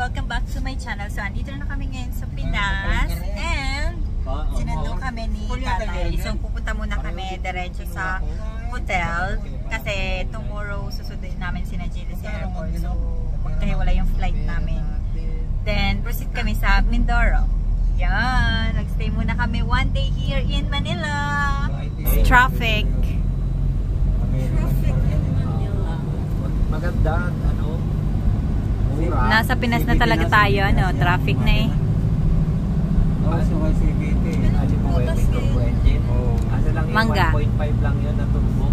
Welcome back to my channel. So, andito na kami ngayon sa Pinas and sinundo kami ni tatay. So, pupunta muna kami diretso sa hotel kasi tomorrow susundin namin si Najili sa airport. So, magkahiwala yung flight namin. Then, proceed kami sa Mindoro. Yan. Nag-stay muna kami one day here in Manila. Traffic. Traffic in Manila. Maganda, ano? Nasa Pinas na talaga tayo, ano? Traffic na eh. Mangga. 1.5 lang yun na turbo.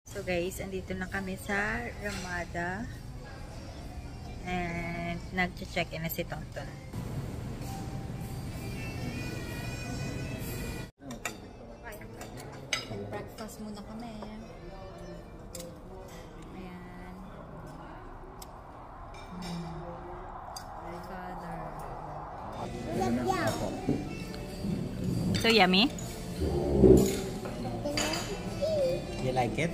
So guys, andito na kami sa Ramada. And nag-check-in na si Tonton. Breakfast muna kami. So yummy. You like it?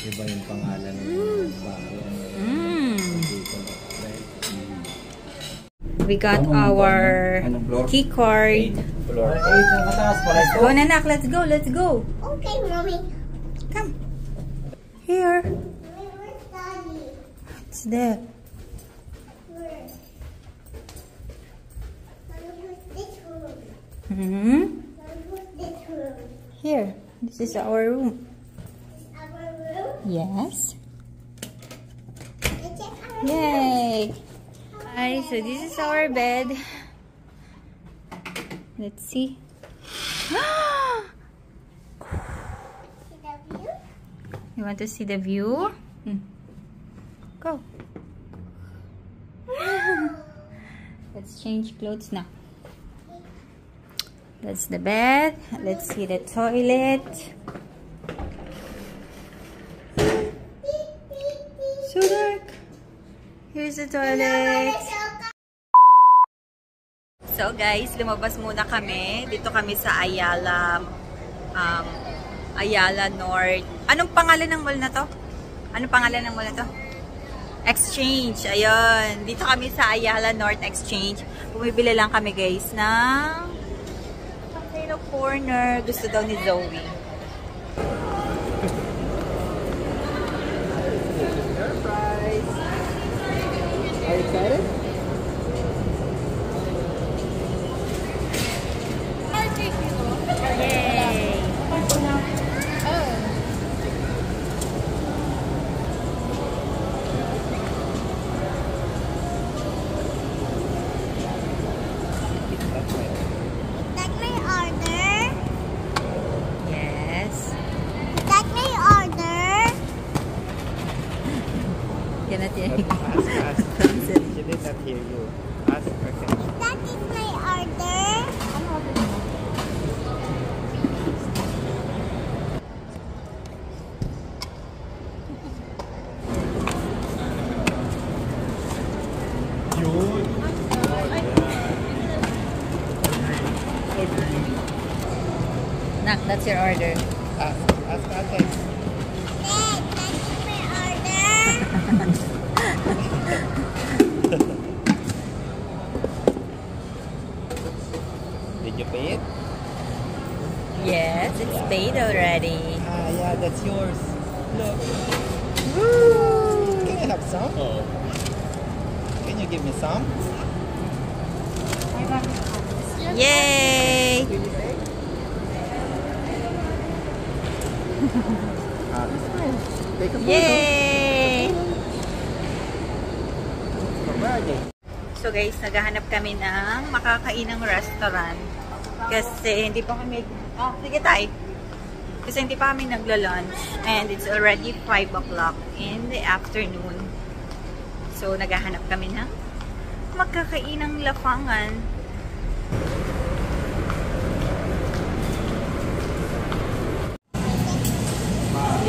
Iba yung pangalan ng bahay. We got our key card. Go na nak, let's go, let's go. Okay, mommy. Come. Here. Where's Daddy? It's there. Where? Mommy, who's this room? Mm-hmm. Mommy, who's this room? Here. This is our room. Our room? Yes. Is it our Yay. Hi, so this is our bed. Let's see. See the view? You want to see the view? Go. Let's change clothes now. That's the bed. Let's see the toilet. So dark. Here's the toilet. So guys, lumabas muna kami. Dito kami sa Ayala North. Anong pangalan ng mall na to? Anong pangalan ng mall na to? Exchange. Ayun. Dito kami sa Ayala North Exchange. Bumibili lang kami guys ng potato corner. Gusto daw ni Zoe. Surprise! Are you excited? Yay! That my order? Yes. That my order? Cannot hear you. Ask. She did not hear you. Ask her. That is my order? Nak, that's your order. Ask ate. Dad, that is my order? Did you pay it? Yes, it's paid already. Ah, yeah, that's yours. Look. Woo! Can you have some? Oh. Can you give me some? Yay! This one. Take a photo. Yay! Congratulations. So guys, naghahanap kami ng makakainang restaurant. Kasi hindi pa kami... Oh, sige tayo. Kasi hindi pa kami nagla-lunch. And it's already 5 o'clock in the afternoon. So naghahanap kami ng makakainang lapangan.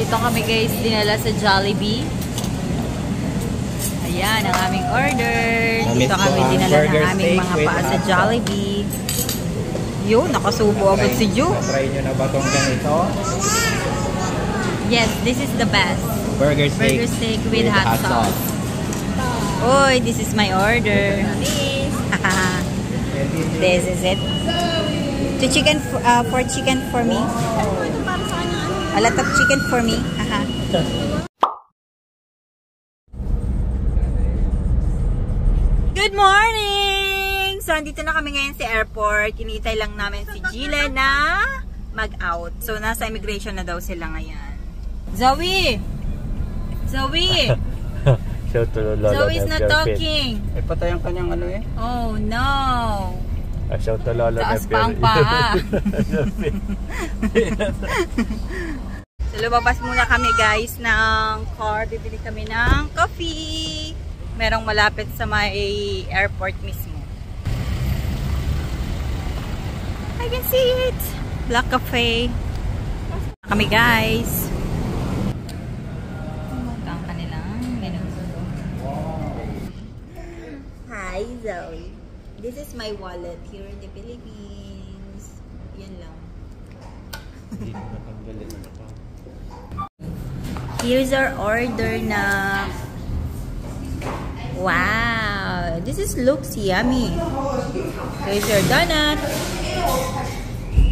Dito kami guys, dinala sa Jollibee. Ayan, ang aming order. Dito kami dinala ng aming mga paa sa Jollibee. Yun, nakasubo agad si Ju. Try nyo na ba itong ganito? Yes, this is the best. Burger steak. Burger steak with hot sauce. Oy, this is my order. This is it. To chicken for chicken for me. A lot of chicken for me. Good morning! So, andito na kami ngayon sa airport. Initay lang namin si Gila na mag-out. So, nasa immigration na daw sila ngayon. Zoe! Zoe! Zoe's not talking. Ay, patay ang kanyang ano eh. Oh, no! Shout to Lolo Taas pa ang paa. So, lumabas muna kami guys ng car. Bibili kami ng coffee. Merong malapit sa may airport mismo. I can see it. Black Cafe. Kami guys. Ang kanilang menu. Hi Zoe. This is my wallet here in the Philippines. Yan lang. Here's our order na. Wow, this looks yummy. Here's your donut.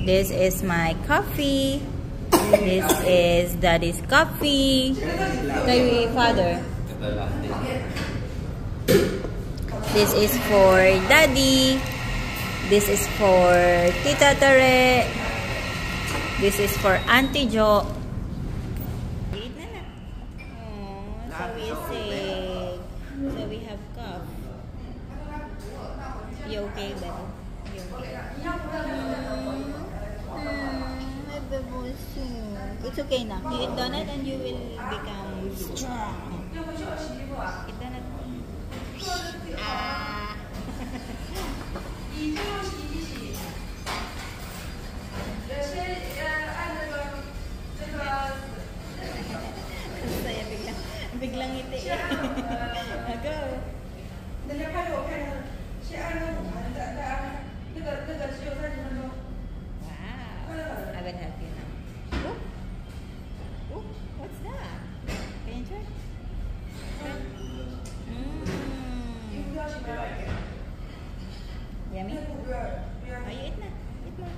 This is my coffee. This is Daddy's coffee. Kay father. This is for Daddy. This is for Tita Tere. This is for Auntie Jo. So we have cough. You okay, buddy? You okay? It's okay now. You eat donut and you will become strong. Eat donut. Biglang ngiti. Go. Wow. I will help you now. Oh, what's that? Can you try? Yummy? Oh, you eat na. Eat mo.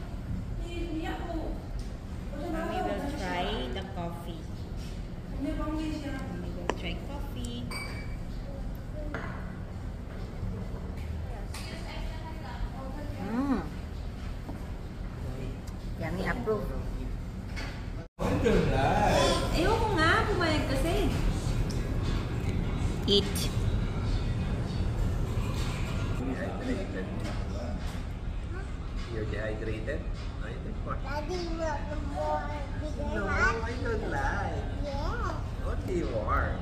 Mommy will try the coffee. Mommy will try coffee. Yummy, approve. Ayoko nga, pumayag kasi. Eat. You're dehydrated? Daddy, you want more bigger No, one? I don't like. Yeah. Only warm.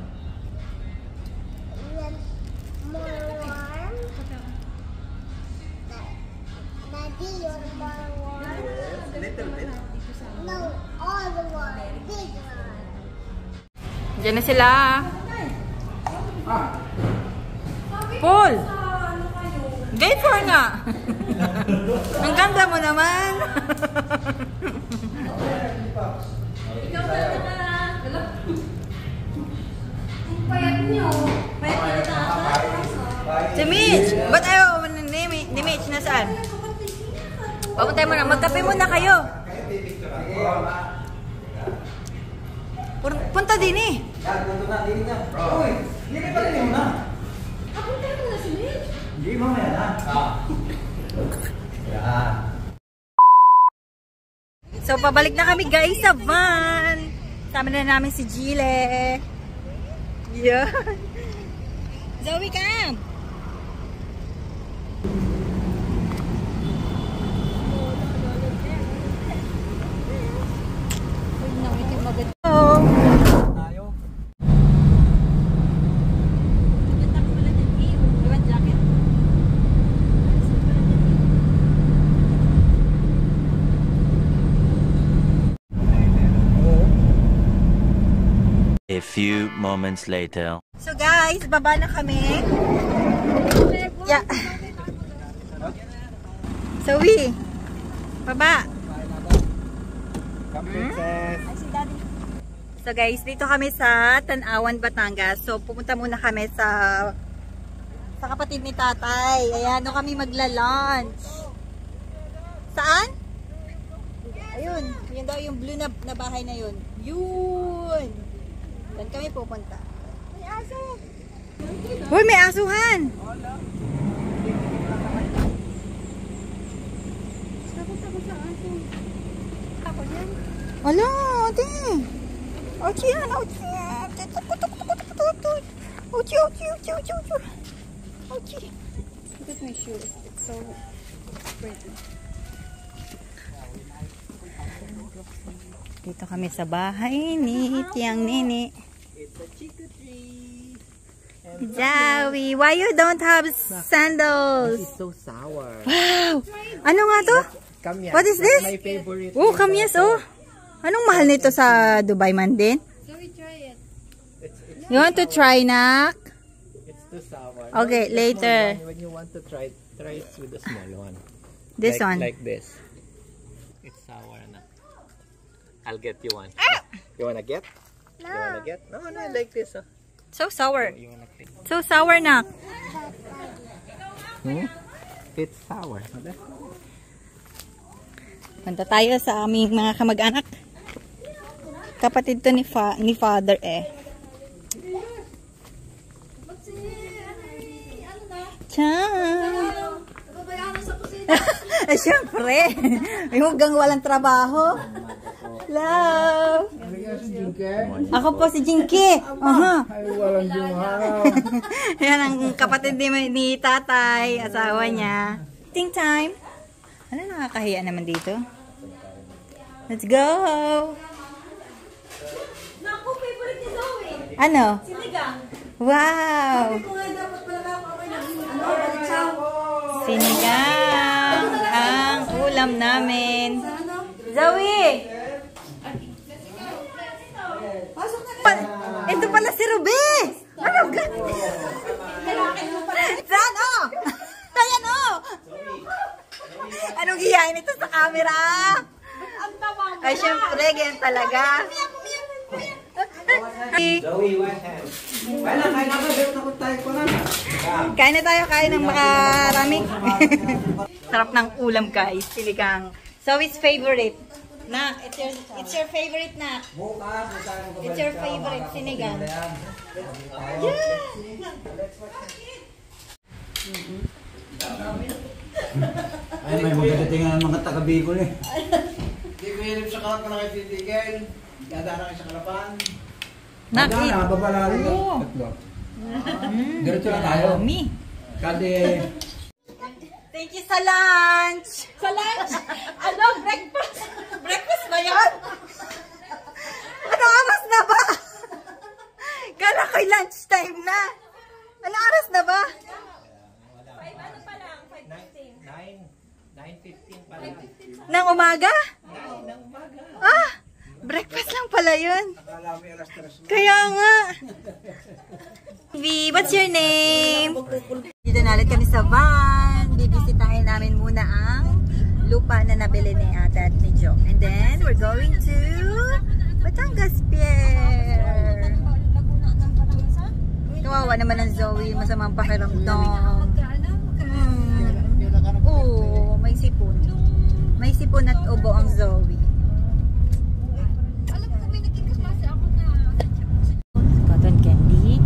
You want more warm? Daddy, you want more warm? Yes, little bit. No, all the warm. Big one. Diyan na sila. Paul! Date for nga! Ang ganda mo naman! Ikaw ba na? Ang payat nyo. Payat na ata. Si Mitch! Ba't ayaw ni Mitch? Nasaan? Papuntay mo na. Magkape muna kayo. Punta din eh. Punta na din niya. Uy, hindi pa rin na. Papuntay mo na si Mitch? Hindi, mamaya na. Yan. So, pabalik na kami guys sa van. Sama na namin si Gile. Yan. Zoe, come! Hello! Tayo. A few moments later. So guys, baba na kami. Yeah. Zoe, baba. Come, princess. So So guys, dito kami sa Tanawan, Batangas. So pupunta muna kami sa kapatid ni tatay. Ayan, doon kami magla-lunch. Saan? Ayun, yun daw yung blue na bahay na yun. Yun! Doon kami pupunta. May aso! Uy, may asuhan! Ala, ate! Ouchi yan, ouchi! Ouchi, ouchi, ouchi, ouchi, ouchi! Ouchi! Look at my shoes. It's so pretty. Dito kami sa bahay ni Tiang Nini. It's a chica tree. Zowie, why you don't have sandals? It's so sour. Wow! Ano nga to? Kamyas. What is this? My favorite. Oh, kamyas oh. Anong mahal nito sa Dubai man din? You want to try, nak? It's too sour. Okay, The later. small one, when you want to try it with the small one. This one. Like this. It's sour na. I'll get you one. You wanna get? No. You wanna get? No, I like this. So sour. You wanna get? So sour, nak. It's sour. Punta tayo sa aming mga kamag-anak. Kapatid to ni father eh. Ciao! Siyempre! May hugang walang trabaho. Hello! Ako po si Jinky. Yan ang kapatid ni tatay, asawa niya. Eating time. Ano, nakakahiya naman dito? Let's go! Naku, favorite ni Zoe. Ano? Sinigang. Wow! Kung nga dapat pala ako Sinigang ang ulam namin. Zoe! Ito pala si Ruby! Ano ganun? Saan oh? Ayan oh! Anong hiyain ito sa camera? Ay, syempre, ganyan talaga. Kain na tayo, kain ng makarami. Sarap ng ulam, guys. Siligang. Zoe's favorite. Nak, it's your favorite, nak. It's your favorite, sinigang. Yeah. Ay, may magagating ang mga taga-Bicol eh. Hindi ko hilip sa kalap ko na kay Titigil. Dadaan kayo sa kalapan. Nak, eat. Nababala rin yun. Oo. Tatlo. Diretso na tayo. Yummy. Kadi. Thank you sa lunch. Sa lunch? Ano? Breakfast? Breakfast ba yan? Anong oras na ba? Kala ko'y lunch time na. Anong oras na ba? 9:15 pa lang. Nang umaga? Ah, breakfast lang pala yun. Kaya nga. V, what's your name? Dito na ulit kami sa van. Bibisitahin namin muna ang lupa na nabili ni Ate at ni Joe. And then, we're going to Batangas Pier. Kawawa naman ang Zoe. Masamang pakiramdam. Oo, may sipon. May sipon at ubo ang Zoe. Alam ko, may naging kasmasi ako na. Cotton candy.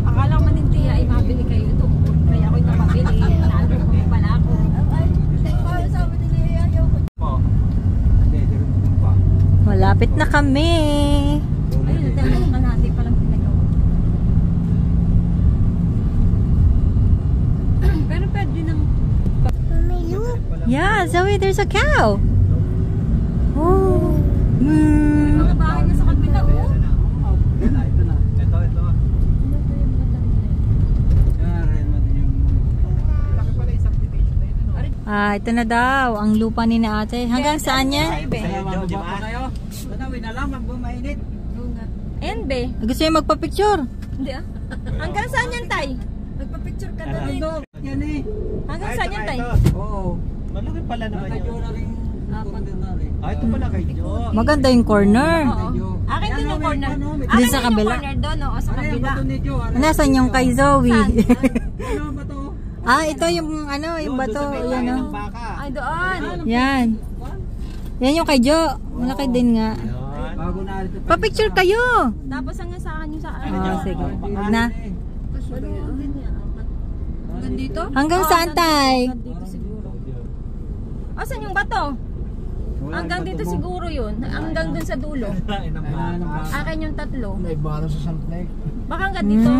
Akala ko man din tiya ay mabili kayo ito. Kaya ako'y napabili. Naano ko pala ako. Sabi nila, ayaw ko. Malapit na kami. Ayun, dahil nga natin palang pinagawa. Pero pwede nang... Yeah, Zoe, there's a cow. Oh. Mga bahay na sa kabila, oh. Ito na. Ito. Ah, ito na daw ang lupa ni na ate. Hanggang saan yan? Ayan, be. Gusto niya magpa-picture. Hindi ah. Hanggang saan yan, tay? Magpa-picture ka na rin. Yan eh. Hanggang saan yan, tay? Oo. Malaki pala naman yun. Ito na rin. Ito pala kay Jo. Maganda yung corner. Oo. Akin din ang corner. Doon sa kabila. Corner doon, o sa kabila. Nasaan yung kay Zoe? Ano ba to? Ah, ito yung ano, yung bato. Yan o. Ay, doon. Yan. Yan yung kay Jo. Malaki din nga. Bago na ito. Pa-picture kayo. Tapos hanggang sa akin yung sa Oh, sige. Wag na. Hanggang dito? Hanggang saan, Tay? Hanggang dito siguro. Asan yung bato? Hanggang dito siguro yun. Hanggang dun sa dulo. Akin yung 3. Naibaro sa Salt Lake. Baka hanggang dito.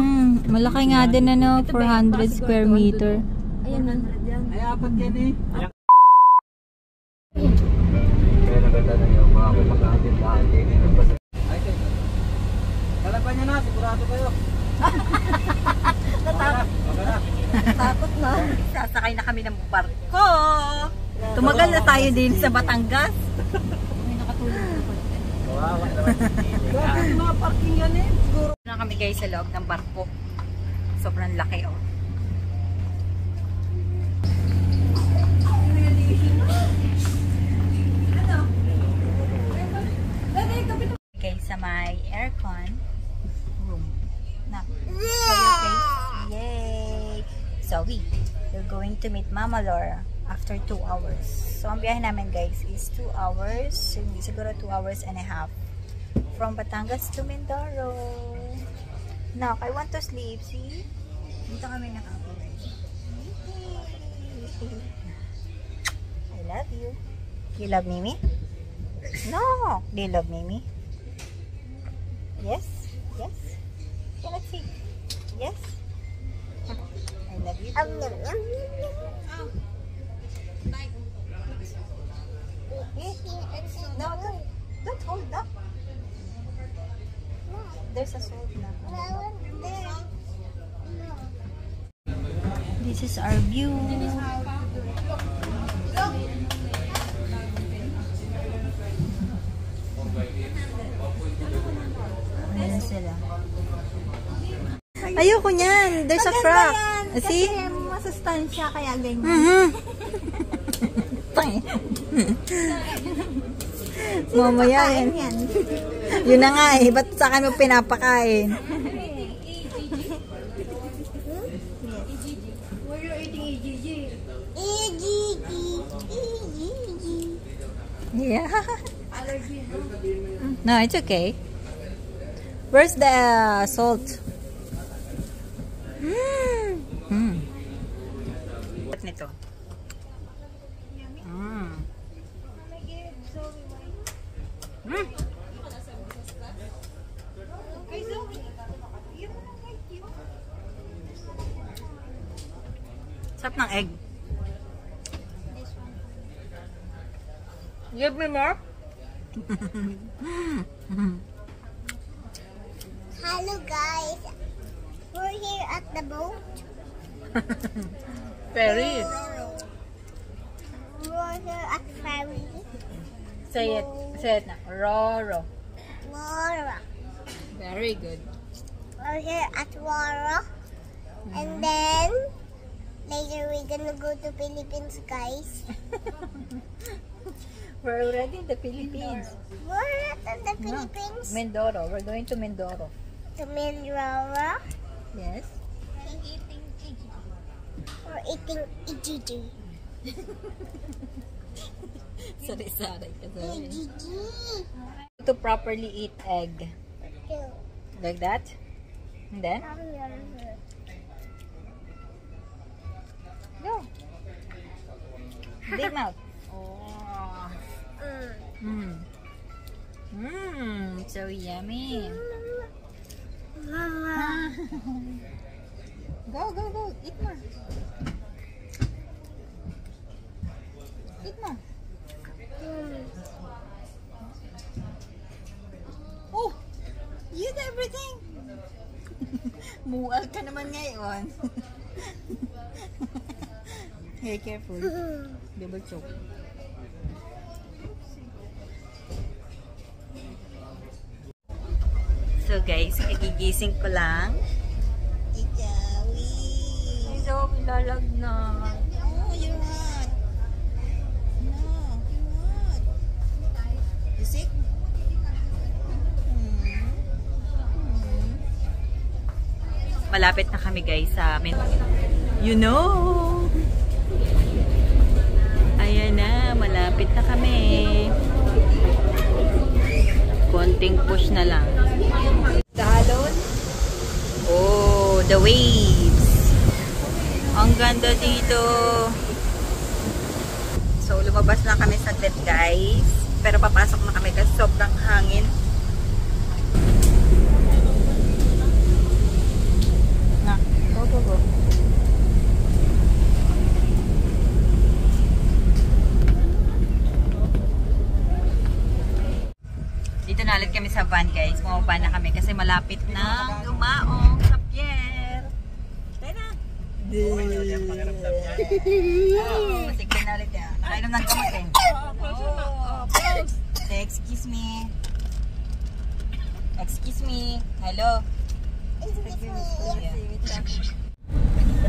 Malaki nga din ano, 400 square meter. Ayan na. Ay, apat yan eh. Kaya naganda na yun. Baka kung mag-aagin-aagin. Ay, kayo. Kalaban nyo na, sigurado kayo. Takot na. Sasakay na kami ng barko. Tumagal na tayo din sa Batangas. Kawawa naman. Grabe mga parking yan eh. Siguro. Na kami guys sa loob ng barko. Sobrang laki oh. Okay, sa may aircon room. Na. So your face. Yay! So we're going to meet Mama Laura after 2 hours. So ang biyahe namin guys is 2 hours. Siguro 2 hours and a half. From Batangas to Mindoro. Nak, I want to sleep. See? Dito kami nakakulay. I love you. You love Mimi? No. Do you love Mimi? Yes? Yes? Okay, let's see. Yes? I love you too. No, don't hold up. There's a sword na. This is our view. Ayan sila. Ayoko niyan. There's a crack. See? Kasi masustansya kaya ganyan. Mamaya yan. Yun na nga eh. Ba't sa akin mo pinapakain? Where you eating EGG? Yeah. No, it's okay. Where's the salt? What nito? Sarap ng egg. Give me more. Hello guys, we're here at the boat. Ferry. We're here at ferry. Say it. Say it na. Roro. Laura. Very good. We're here at Laura. And then later we're gonna go to Philippines, guys. We're already in the Philippines. We're not in the Philippines. Mindoro. We're going to Mindoro. To Mindoro. Yes. We're eating EGG. Sorry. EGG. To properly eat egg. Like that. And then? Go. Big mouth. Oh. So yummy. Mama. Go. Eat more. Eat more. Oh! You eat everything! Mual ka naman ngayon. Hey, careful. Double choke. So guys, kagigising ko lang. Ikawi! Ay, Zoe, lalagnat. Oh, you're not. No, you're not. You sick? Malapit na kami guys sa amin. You know! Ayan na, malapit na kami. Konting push na lang. Dalon. Oh, the waves. Ang ganda dito. So, lumabas na kami saglit guys. Pero papasok na kami kasi sobrang hangin. Na, go. Dito na ulit kami sa van guys. Bumaba na kami kasi malapit na gumaong sa pier. Tayo na. Masigla na ulit yan. Nakainom ng gamot eh. Excuse me. Excuse me. Hello.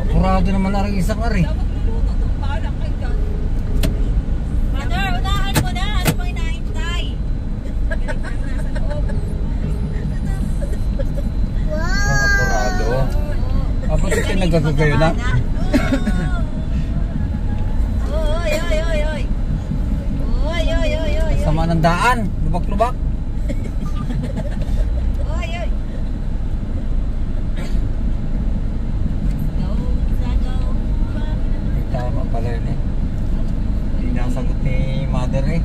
Purado naman na rin isang ari. Mother, unahan mo na. Ano pang hinahintay? Purado. Apa sih nagagagayo na? Oy. Sama ng daan. Lubak-lubak. Oy. Tama pala yun eh. Hindi nakasagot ni mother eh.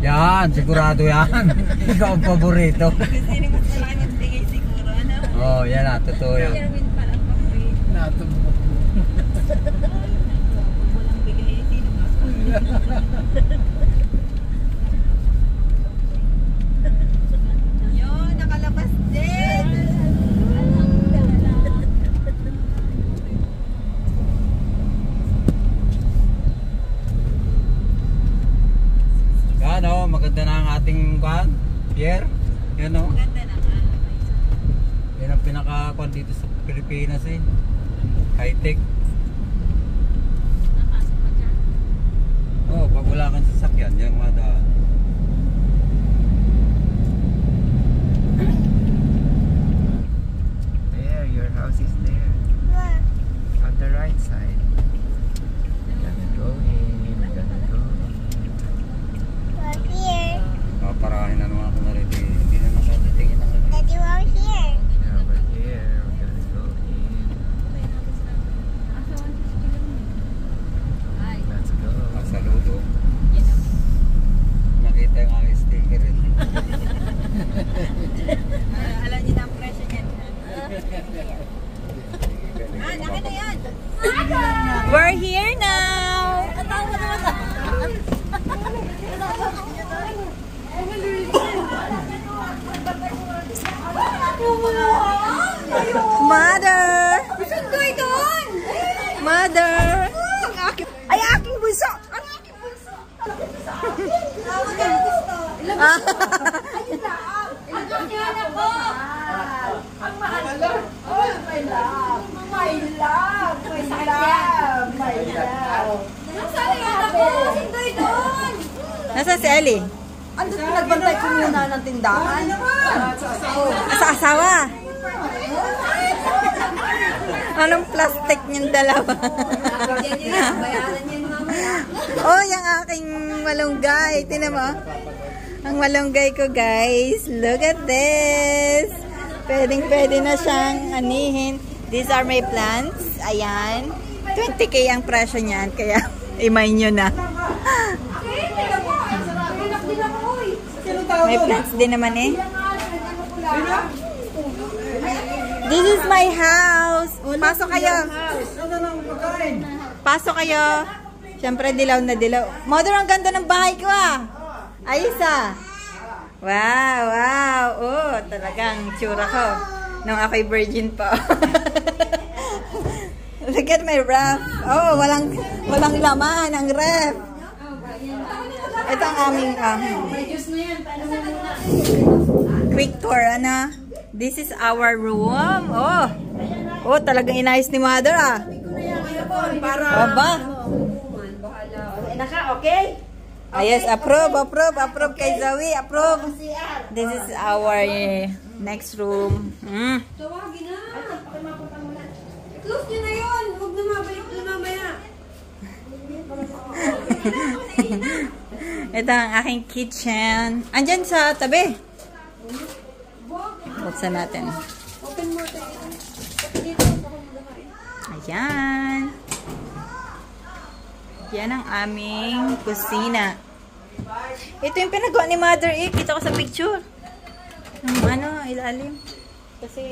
Yan, sigurado yan. Ikaw ang paborito. Sino mas malaki magbigay siguro, ano? Oh, yan na, totoo yan. Walang bigay, sino mas Yun, nakalabas din. Yan o, maganda na ang ating pier. Yan o. Ganda na nga. Yan ang pinaka-kwan dito sa Pilipinas eh. High-tech. Oh, pag wala kang sasakyan, yan madaan. There, your house is there. On the right side. Gonna go in. We're here. Paparahin na naman ako na rin. Hindi na nakatingin ang Daddy, we're here. Yeah, we're here. We're gonna go in. Let's go. saludo. Nakita yung aking sticker rin. Alam niyo na ang presyo niyan. Laki na yan. We're here now. Mother! Sundoy doon! Mother! Ay, aking bunso! Ang aking bunso! Tawag ang gusto! Ayun na! Ang anak ko! Ang mahal ko! Oh, my love! My love! My love! My love! Nasaan yung anak ko? Sundoy doon! Nasaan si Ellie? Andun nagbantay ko muna ng tindahan. Sa asawa? Anong plastic niyong dalawa? Oh, yung aking malunggay. Tingnan mo. Ang malunggay ko, guys. Look at this. Pwedeng-pwede na siyang anihin. These are my plants. Ayan. 20k ang presyo niyan. Kaya, imay nyo na. May plants din naman eh. This is my house. Pasok kayo. Pasok kayo. Siyempre, dilaw na dilaw. Mother, ang ganda ng bahay ko ah. Ayos ah. Wow, wow. Oh, talagang tsura ko. Nung ako'y virgin pa. Look at my ref. Oh, walang laman ang ref. Ito ang aming quick tour, ano? This is our room. Oh. Oh, talagang inayos ni Mother ah. Aba. Okay? Ah, yes, approve kay Zoe, approve. This is our next room. Tawagin na. Close nyo na yun. Huwag na mabalik na mamaya. Ito ang aking kitchen. Andyan sa tabi. Buksan natin. Open mo tayo. Ayan. Yan ang aming kusina. Ito yung pinagawa ni Mother eh. Kita ko sa picture. Ilalim. Kasi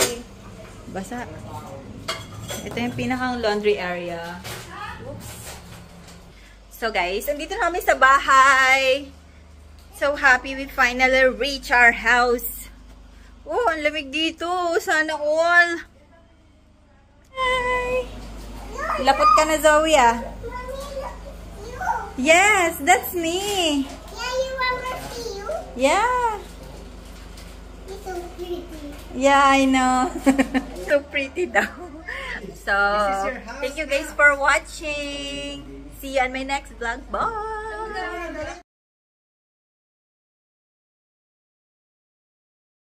basa. Ito yung pinakang laundry area. Oops. So guys, andito na kami sa bahay. So happy we finally reach our house. Oh, ang lamig dito. Sana all. Hi. Lapot ka na, Zoe ah. Yes, that's me. Yeah, you want to see you? Yeah. You're so pretty. Yeah, I know. So pretty daw. So, thank you guys for watching. See you on my next vlog. Bye!